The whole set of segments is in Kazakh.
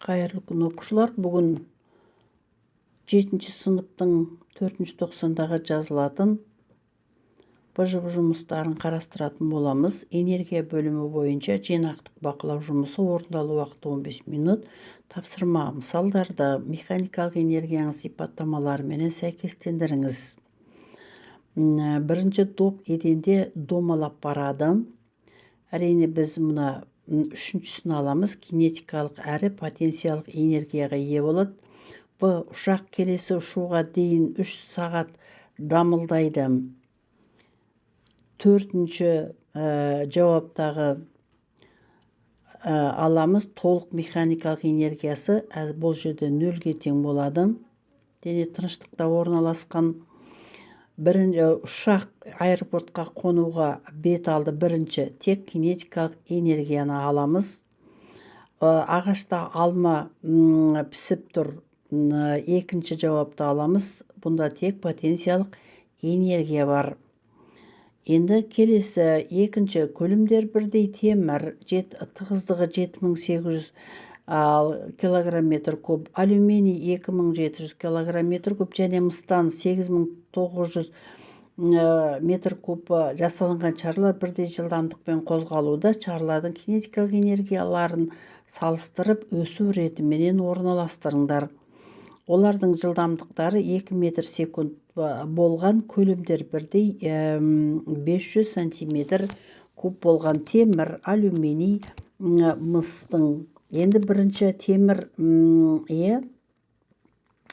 Қайырлы күн оқушылар. Бүгін 7-ші сыныптың 4-ші тоқсандағы жазылатын БЖБ жұмыстарын қарастыратын боламыз. Энергия бөлімі бойынша жинақтық бақылау жұмысы, орындалу уақыты 15 минут. Тапсырма: мысалдарды механикалық энергияның сипаттамаларымен сәйкестендіріңіз. Бірінші доп еденде домалап барады. Әрине біз мұна үшіншісін аламыз. Кинетикалық әрі потенциялық энергияға ие болады. Ұшақ келесі ұшуға дейін 3 сағат дамылдайды. Төртінші жауаптағы аламыз. Толық механикалық энергиясы бұл жерде 0-ге тең болады. Дене тыныштықта орналасқан. Бірінші ұшақ аэропортқа қонуға бет алды. Бірінші тек кинетикалық энергияны аламыз. Ағашта алма пісіп тұр. Екінші жауапты аламыз. Бұнда тек потенциялық энергия бар. Енді келесі екінші: көлемдер бірдей темір, тығыздығы 7800 килограмм-метр куб, алюминий 2700 килограмм-метр куб және мыстан 8900 метр куб жасалынған шарлар бірдей жылдамдықпен қозғалуда. Шарлардың кинетикалық энергияларын салыстырып өсу ретіменен орналастырыңдар. Олардың жылдамдықтары 2 метр секунд болған. Көлемдер бірдей 500 сантиметр куб болған. Темір, алюминий, мыстың. Енді бірінші темір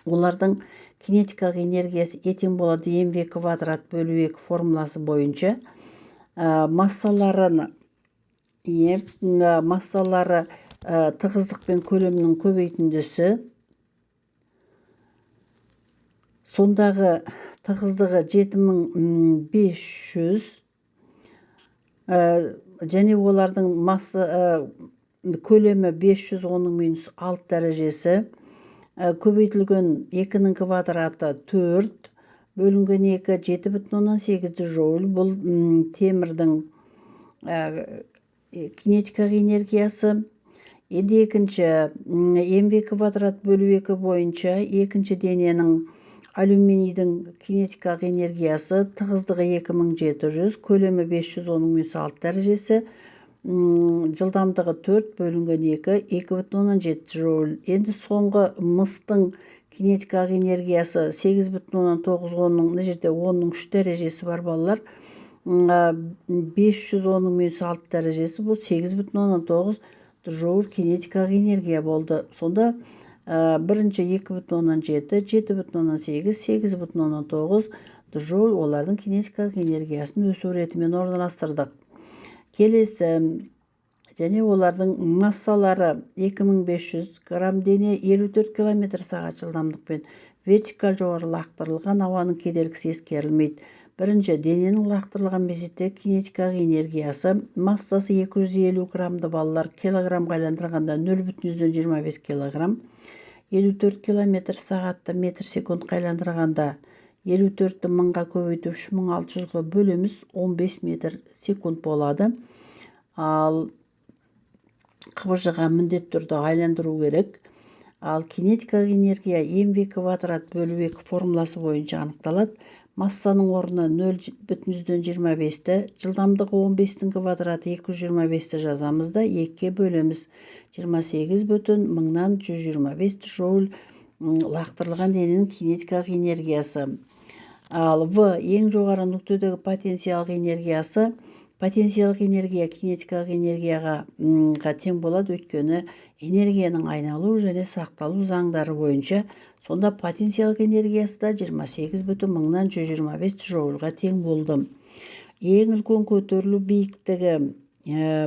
олардың кинетикалық энергиясы тең болады mv квадрат бөлу 2 формуласы бойынша. Массалары тығыздық пен көлемнің көбейтіндісі. Сондағы тығыздығы 7500 және олардың көлемі 500, оның минус 6 дәрежесі. Көбейтілген 2-ның квадраты 4, бөлінген 2 7,8 жоуль. Бұл темірдің кинетикалық энергиясы. Енді екінші mv квадрат бөлу 2 бойынша екінші дененің алюминийдің кинетикалық энергиясы. Тығыздығы 2700, көлемі 500, оның минус 6 дәрежесі. Жылдамдығы 4 бөлінген 2 2,7 жоуль. Енді соңғы мыстың кинетикалық энергиясы 8,9, оның мына жерде 10-ның 3 дәрежесі бар балалар. 500, оның минус 6 дәрежесі. Бұл 8,9 жоуль кинетикалық энергия болды. Сонда бірінші 2,7, 7,8, 8,9 жоуль олардың кинетикалық энергиясын өсу ретімен орналастырдық. Келесі және олардың массалары 2500 грамм дене 54 км/сағат жылдамдықпен вертикаль жоғары лақтырылған. Ауаның кедергісі ескерілмейді. Бірінші дененің лақтырылған мезетте кинетикалық энергиясы. Массасы 250 граммды балалар, килограммға айландырғанда 0,25 килограмм. 54 км/сағатты метр секундқа айландырғанда 54-ті 1000-ға көбейтіп 3600-ға бөлеміз, 15 метр секунд болады. Ал қыбыжыға міндет түрді айландыру керек. Ал кинетикалық энергия mv квадрат бөлу 2 формуласы бойынша анықталады. Массаның орнына 0,25-ті, жылдамдығы 15-тің квадраты 225-ті жазамыз да 2-ке бөлеміз. 28,125 жоуль лақтырылған дененің кинетикалық энергиясы. Ал ең жоғары нүктедегі потенциялық энергиясы. Потенциялық энергия кинетикалық энергияға тең болады, өйткені энергияның айналу және сақталу заңдары бойынша. Сонда потенциялық энергиясы да 28,125 жоульға тең болды. Ең үлкен көтерілу биіктігі.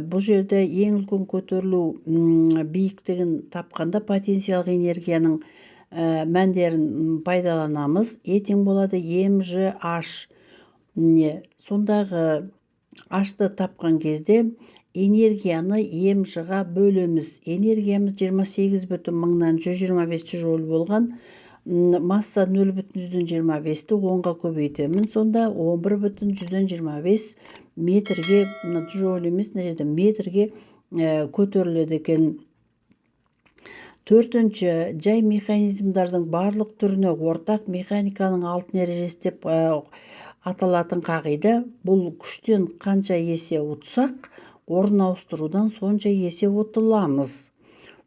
Бұл жерде ең үлкен көтерілу биіктігін тапқанда потенциялық энергияның мәндерін пайдаланамыз. Тең болады mgh. Сондағы H-ты тапқан кезде энергияны mg-ға бөлеміз. Энергиямыз 28,125 жоуль болған. Масса 0,25-ті 10-ға көбейтемін. Сонда 11,125 метрге, жоуль емес, метрге көтеріледі екен. Төртінші, жай механизмдардың барлық түріне ортақ механиканың алтын ережесі деп аталатын қағида. Бұл күштен қанша есе ұтсақ, орын ауыстырудан сонша есе ұтыламыз.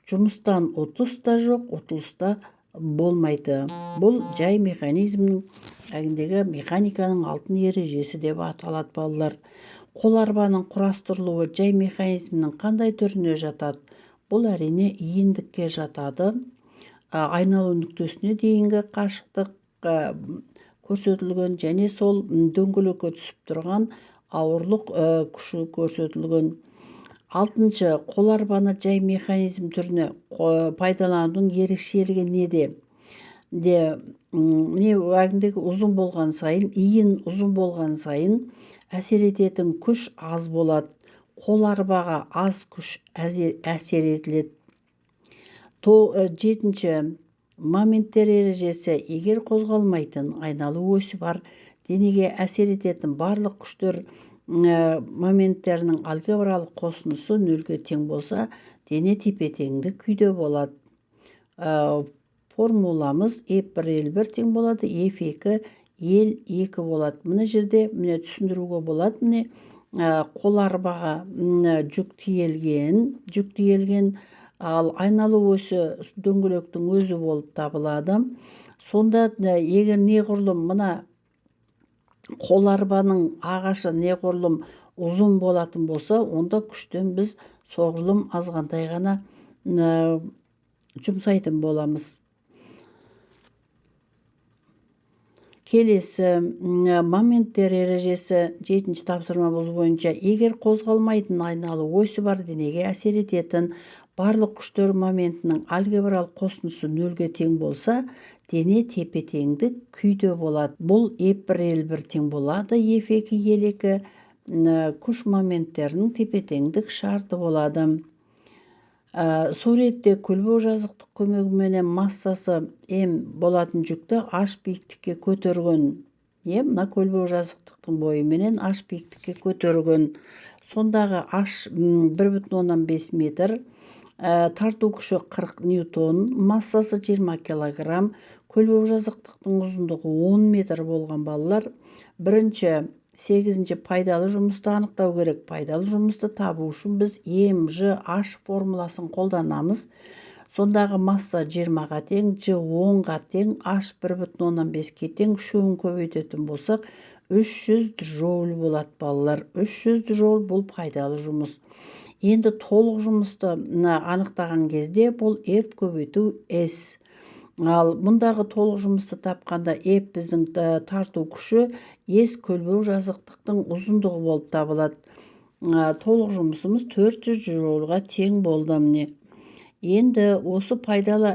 Жұмыстан ұтыс та жоқ, ұтылыс та болмайды. Бұл жай механизмнің әгіндегі механиканың алтын ережесі деп аталады балалар. Қол арбаның құрастырылуы жай механизмнің қандай түріне жатады? Бұл әрине иендікке жатады. Айналу нүктесіне дейінгі қашықтық көрсетілген, және сол дөңгелекке түсіп тұрған ауырлық күші көрсетілген. Алтыншы, қол арбаны жай механизм түріне пайдаланудың ерекшелігі неде? Міне әгіндегі ұзын болған сайын, иін ұзын болған сайын әсер ететін күш аз болады. Қол арбаға аз күш әсер етіледі. Жетінші, моменттер ережесі. Егер қозғалмайтын айналу осі бар денеге әсер ететін барлық күштер моменттерінің алгебралық қосындысы нөлге тең болса, дене тепе-теңдік күйде болады. Формуламыз F1 тең болады, F2 L2 болады. Мына жерде түсіндіруге болады. Міне қол арбаға жүк тиелген, ал айналу осі дөңгелектің өзі болып табылады. Сонда егер неғұрлым мына қол арбаның ағашы неғұрлым ұзын болатын болса, онда күштен біз соғұрлым азғантай ғана жұмсайтын боламыз. Келесі, моменттер ережесі 7-ші тапсырмамыз бойынша, егер қозғалмайтын айналу осі бар денеге әсер ететін барлық күштер моментінің алгебралық қосындысы нөлге тең болса, дене тепе-теңдік күйде болады. Бұл F1 тең болады, F2 L2 күш моменттерінің тепе-теңдік шарты болады. Суретте көлбеу жазықтық көмегіменен массасы М болатын жүкті H биіктікке көтерген. Мына көлбеу жазықтықтың бойыменен H биіктікке көтерген. Сондағы H 1,5 метр, тарту күші 40 ньютон, массасы 20 килограмм, көлбеу жазықтықтың ұзындығы 10 метр болған балалар. Бірінші, 8-ші пайдалы жұмысты анықтау керек. Пайдалы жұмысты табу үшін біз МЖH формуласын қолданамыз. Сондағы масса 20-ға тең, Ж 10-ға тең, H 1,5-ке тең. Үшеуін көбейтетін болсақ, 300 джоуль болады балалар. 300 джоуль бұл пайдалы жұмыс. Енді толық жұмысты анықтаған кезде бұл F көбейту S. Ал мұндағы толық жұмысты тапқанда F біздің тарту күші, S көлбеу жазықтықтың ұзындығы болып табылады. Толық жұмысымыз 400 джоульға тең болды. Енді осы пайдалы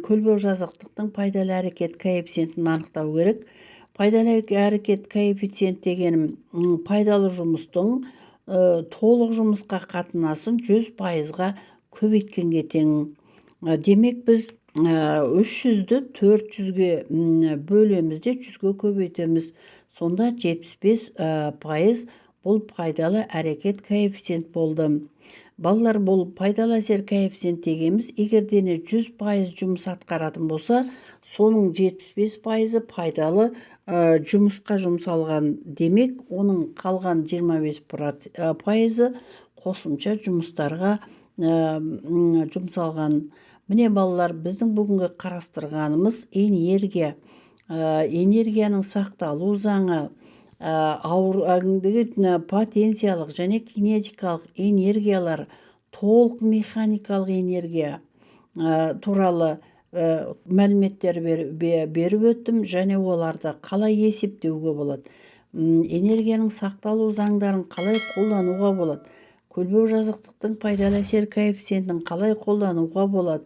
көлбеу жазықтықтың пайдалы әрекет коэффициентін анықтау керек. Пайдалы әрекет коэффициент дегенім пайдалы жұмыстың толық жұмысқа қатынасын 100%-ға көбейткенге тең. Демек біз 300-ді 400-ге бөлеміз де 100-ге көбейтеміз. Сонда 75% бұл пайдалы әрекет коэффициент болды. Балалар, бұл пайдалы әсер коэффициент дегеніміз, егер дене 100% жұмыс атқаратын болса, соның 75% пайдалы жұмысқа жұмсалған. Демек, оның қалған 25% қосымша жұмыстарға жұмсалған. Міне балалар, біздің бүгінгі қарастырғанымыз энергия. Энергияның сақталу заңы, потенциялық және кинетикалық энергиялар, толық механикалық энергия туралы мәліметтер беріп өттім, және оларды қалай есептеуге болады. Энергияның сақталу заңдарын қалай қолдануға болады. Көлбеу жазықтықтың пайдалы әсер коэффициентін қалай қолдануға болады.